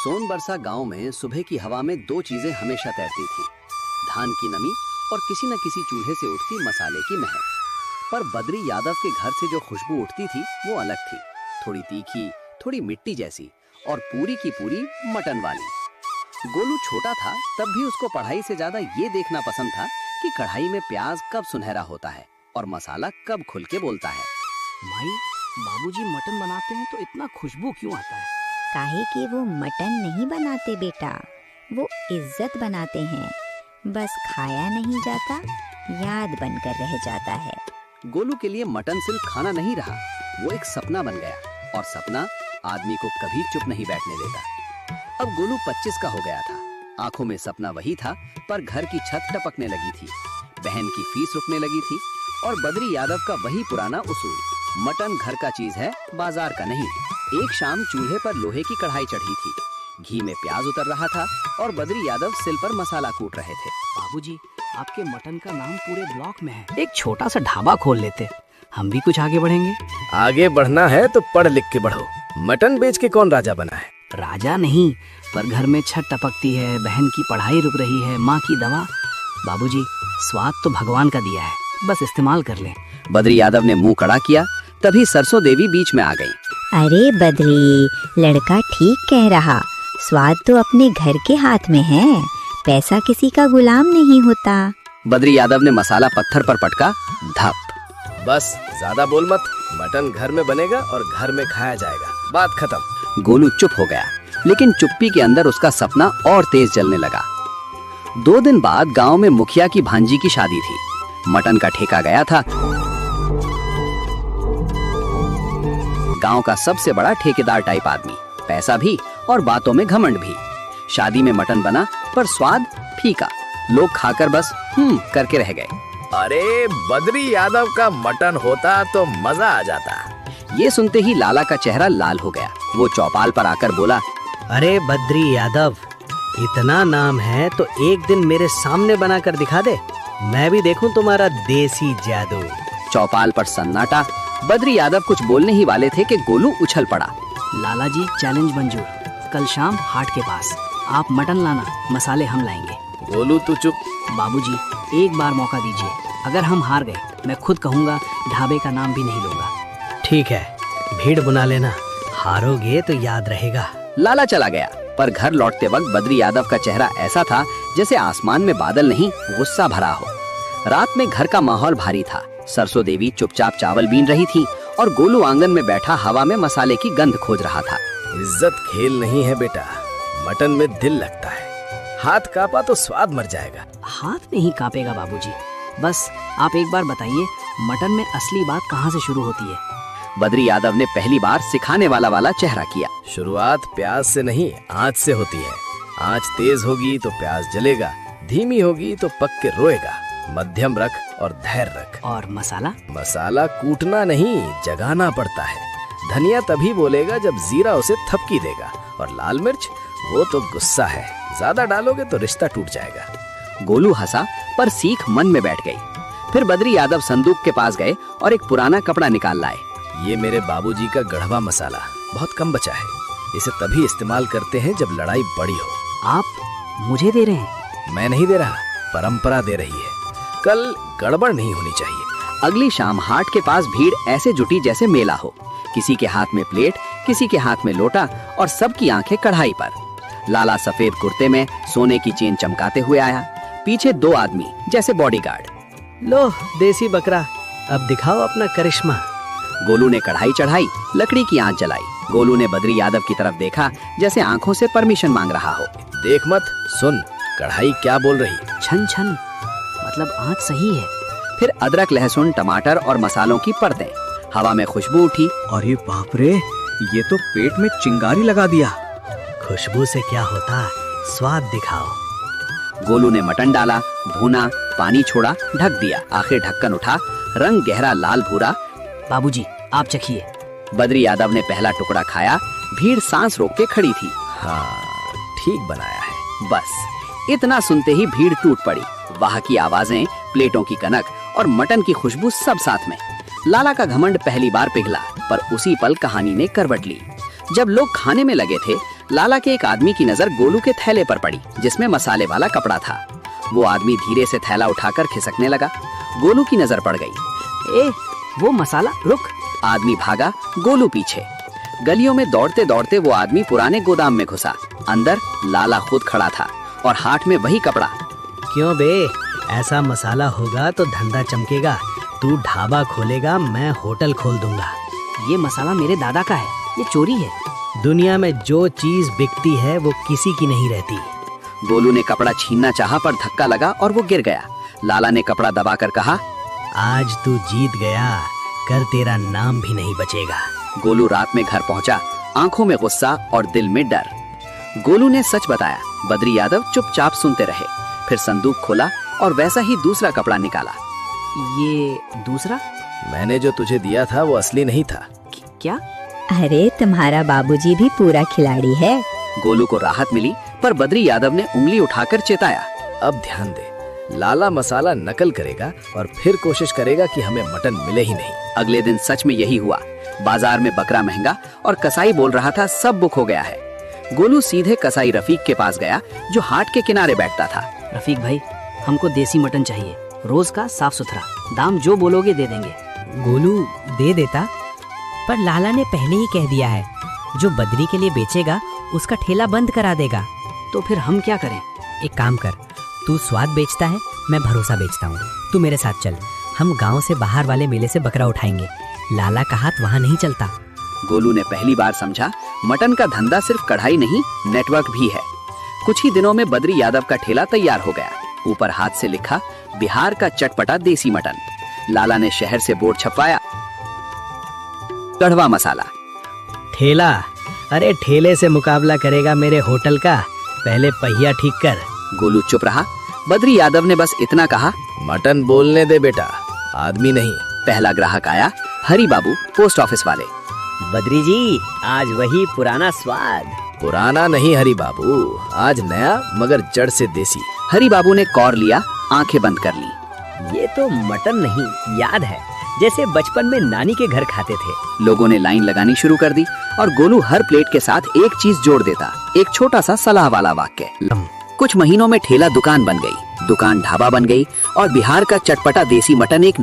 सोनबरसा गांव में सुबह की हवा में दो चीजें हमेशा तैरती थी, धान की नमी और किसी न किसी चूल्हे से उठती मसाले की महक। पर बद्री यादव के घर से जो खुशबू उठती थी वो अलग थी, थोड़ी तीखी, थोड़ी मिट्टी जैसी और पूरी की पूरी मटन वाली। गोलू छोटा था तब भी उसको पढ़ाई से ज्यादा ये देखना पसंद था कि कढ़ाई में प्याज कब सुनहरा होता है और मसाला कब खुल के बोलता है। माई, बाबूजी मटन बनाते हैं तो इतना खुशबू क्यों आता है? काहे कि वो मटन नहीं बनाते बेटा, वो इज्जत बनाते हैं। बस खाया नहीं जाता, याद बनकर रह जाता है। गोलू के लिए मटन सिर्फ खाना नहीं रहा, वो एक सपना बन गया, और सपना आदमी को कभी चुप नहीं बैठने देता। अब गोलू 25 का हो गया था, आंखों में सपना वही था, पर घर की छत टपकने लगी थी, बहन की फीस रुकने लगी थी, और बद्री यादव का वही पुराना उसूल, मटन घर का चीज है, बाजार का नहीं। एक शाम चूल्हे पर लोहे की कढ़ाई चढ़ी थी, घी में प्याज उतर रहा था और बद्री यादव सिल पर मसाला कूट रहे थे। बाबूजी, आपके मटन का नाम पूरे ब्लॉक में है, एक छोटा सा ढाबा खोल लेते, हम भी कुछ आगे बढ़ेंगे। आगे बढ़ना है तो पढ़ लिख के बढ़ो, मटन बेच के कौन राजा बना है? राजा नहीं, पर घर में छत टपकती है, बहन की पढ़ाई रुक रही है, माँ की दवा। बाबूजी, स्वाद तो भगवान का दिया है, बस इस्तेमाल कर लें। बद्री यादव ने मुंह कड़ा किया, तभी सरसों देवी बीच में आ गई। अरे बद्री, लड़का ठीक कह रहा, स्वाद तो अपने घर के हाथ में है, पैसा किसी का गुलाम नहीं होता। बद्री यादव ने मसाला पत्थर पर पटका, धप। बस ज्यादा बोल मत, मटन घर में बनेगा और घर में खाया जाएगा, बात खत्म। गोलू चुप हो गया, लेकिन चुप्पी के अंदर उसका सपना और तेज जलने लगा। 2 दिन बाद गांव में मुखिया की भांजी की शादी थी, मटन का ठेका गया था। गांव का सबसे बड़ा ठेकेदार टाइप आदमी, पैसा भी और बातों में घमंड भी। शादी में मटन बना, पर स्वाद फीका, लोग खाकर बस करके रह गए। अरे बद्री यादव का मटन होता तो मजा आ जाता। ये सुनते ही लाला का चेहरा लाल हो गया, वो चौपाल पर आकर बोला, अरे बद्री यादव, इतना नाम है तो एक दिन मेरे सामने बनाकर दिखा दे, मैं भी देखूं तुम्हारा देसी जादू। चौपाल पर सन्नाटा। बद्री यादव कुछ बोलने ही वाले थे कि गोलू उछल पड़ा। लाला जी, चैलेंज मंजूर, कल शाम हाट के पास आप मटन लाना, मसाले हम लाएंगे। गोलू तू चुप। बाबूजी, एक बार मौका दीजिए, अगर हम हार गए मैं खुद कहूँगा, ढाबे का नाम भी नहीं लूंगा। ठीक है, भीड़ बुला लेना, हारोगे तो याद रहेगा। लाला चला गया, पर घर लौटते वक्त बद्री यादव का चेहरा ऐसा था जैसे आसमान में बादल नहीं, गुस्सा भरा हो। रात में घर का माहौल भारी था। सरसों देवी चुपचाप चावल बीन रही थी और गोलू आंगन में बैठा हवा में मसाले की गंध खोज रहा था। इज्जत खेल नहीं है बेटा, मटन में दिल लगता है, हाथ कांपा तो स्वाद मर जाएगा। हाथ नहीं कांपेगा बाबूजी, बस आप एक बार बताइए, मटन में असली बात कहाँ से शुरू होती है? बद्री यादव ने पहली बार सिखाने वाला चेहरा किया। शुरुआत प्याज से नहीं, आँच से होती है। आँच तेज होगी तो प्याज जलेगा, धीमी होगी तो पक के रोएगा, मध्यम रख और धैर्य रख। और मसाला? मसाला कूटना नहीं, जगाना पड़ता है। धनिया तभी बोलेगा जब जीरा उसे थपकी देगा, और लाल मिर्च वो तो गुस्सा है, ज्यादा डालोगे तो रिश्ता टूट जाएगा। गोलू हंसा, पर सीख मन में बैठ गई। फिर बद्री यादव संदूक के पास गए और एक पुराना कपड़ा निकाल लाए। ये मेरे बाबूजी का गढ़वा मसाला, बहुत कम बचा है, इसे तभी इस्तेमाल करते हैं जब लड़ाई बड़ी हो। आप मुझे दे रहे हैं? मैं नहीं दे रहा, परंपरा दे रही है, कल गड़बड़ नहीं होनी चाहिए। अगली शाम हाट के पास भीड़ ऐसे जुटी जैसे मेला हो, किसी के हाथ में प्लेट, किसी के हाथ में लोटा, और सबकी आंखें कढ़ाई पर। लाला सफेद कुर्ते में सोने की चेन चमकाते हुए आया, पीछे 2 आदमी जैसे बॉडीगार्ड। लो देसी बकरा, अब दिखाओ अपना करिश्मा। गोलू ने कढ़ाई चढ़ाई, लकड़ी की आंच जलाई। गोलू ने बद्री यादव की तरफ देखा, जैसे आंखों से परमिशन मांग रहा हो। देख मत, सुन, कढ़ाई क्या बोल रही? छन छन, मतलब आँच सही है। फिर अदरक, लहसुन, टमाटर और मसालों की परतें, हवा में खुशबू उठी। अरे बाप रे, ये तो पेट में चिंगारी लगा दिया। खुशबू से क्या होता, स्वाद दिखाओ। गोलू ने मटन डाला, भूना, पानी छोड़ा, ढक दिया। आखिर ढक्कन उठा, रंग गहरा लाल भूरा। बाबूजी, आप चखिए। बद्री यादव ने पहला टुकड़ा खाया, भीड़ सांस रोक के खड़ी थी। हाँ, ठीक बनाया है। बस इतना सुनते ही भीड़ टूट पड़ी। वहां की आवाजें, प्लेटों की कनक और मटन की खुशबू सब साथ में। लाला का घमंड पहली बार पिघला, पर उसी पल कहानी ने करवट ली। जब लोग खाने में लगे थे, लाला के एक आदमी की नजर गोलू के थैले पर पड़ी जिसमें मसाले वाला कपड़ा था। वो आदमी धीरे से थैला उठाकर खिसकने लगा। गोलू की नजर पड़ गई। ए, वो मसाला, रुक। आदमी भागा, गोलू पीछे। गलियों में दौड़ते दौड़ते वो आदमी पुराने गोदाम में घुसा। अंदर लाला खुद खड़ा था और हाथ में वही कपड़ा। क्यों बे, ऐसा मसाला होगा तो धंधा चमकेगा। तू ढाबा खोलेगा, मैं होटल खोल दूंगा। ये मसाला मेरे दादा का है, ये चोरी है। दुनिया में जो चीज बिकती है वो किसी की नहीं रहती। गोलू ने कपड़ा छीनना चाहा पर धक्का लगा और वो गिर गया। लाला ने कपड़ा दबाकर कहा, आज तू जीत गया, कर तेरा नाम भी नहीं बचेगा। गोलू रात में घर पहुंचा, आंखों में गुस्सा और दिल में डर। गोलू ने सच बताया। बद्री यादव चुपचाप सुनते रहे। फिर संदूक खोला और वैसा ही दूसरा कपड़ा निकाला। ये दूसरा? मैंने जो तुझे दिया था वो असली नहीं था। क्या? अरे तुम्हारा बाबूजी भी पूरा खिलाड़ी है। गोलू को राहत मिली पर बद्री यादव ने उंगली उठाकर चेताया। अब ध्यान दे, लाला मसाला नकल करेगा और फिर कोशिश करेगा कि हमें मटन मिले ही नहीं। अगले दिन सच में यही हुआ। बाजार में बकरा महंगा और कसाई बोल रहा था सब बुक हो गया है। गोलू सीधे कसाई रफीक के पास गया जो हाट के किनारे बैठता था। रफीक भाई, हमको देसी मटन चाहिए, रोज का, साफ सुथरा। दाम जो बोलोगे दे देंगे। गोलू दे देता, पर लाला ने पहले ही कह दिया है, जो बद्री के लिए बेचेगा उसका ठेला बंद करा देगा। तो फिर हम क्या करें? एक काम कर, तू स्वाद बेचता है, मैं भरोसा बेचता हूँ। तू मेरे साथ चल, हम गांव से बाहर वाले मेले से बकरा उठाएंगे। लाला का हाथ वहाँ नहीं चलता। गोलू ने पहली बार समझा मटन का धंधा सिर्फ कढ़ाई नहीं, नेटवर्क भी है। कुछ ही दिनों में बद्री यादव का ठेला तैयार हो गया। ऊपर हाथ से लिखा, बिहार का चटपटा देसी मटन। लाला ने शहर से बोर्ड छपवाया, कड़वा मसाला। ठेला? अरे ठेले से मुकाबला करेगा मेरे होटल का? पहले पहिया ठीक कर। गोलू चुप रहा। बद्री यादव ने बस इतना कहा, मटन बोलने दे बेटा, आदमी नहीं। पहला ग्राहक आया, हरी बाबू, पोस्ट ऑफिस वाले। बद्री जी, आज वही पुराना स्वाद। पुराना नहीं हरी बाबू, आज नया मगर जड़ से देसी। हरी बाबू ने कौर लिया, आंखें बंद कर ली। ये तो मटन नहीं, याद है जैसे बचपन में नानी के घर खाते थे। लोगों ने लाइन लगानी शुरू कर दी और गोलू हर प्लेट के साथ एक चीज जोड़ देता, एक छोटा सा सलाह वाला वाक्य। कुछ महीनों में ठेला दुकान बन गई, दुकान ढाबा बन गई और बिहार का चटपटा देसी मटन एक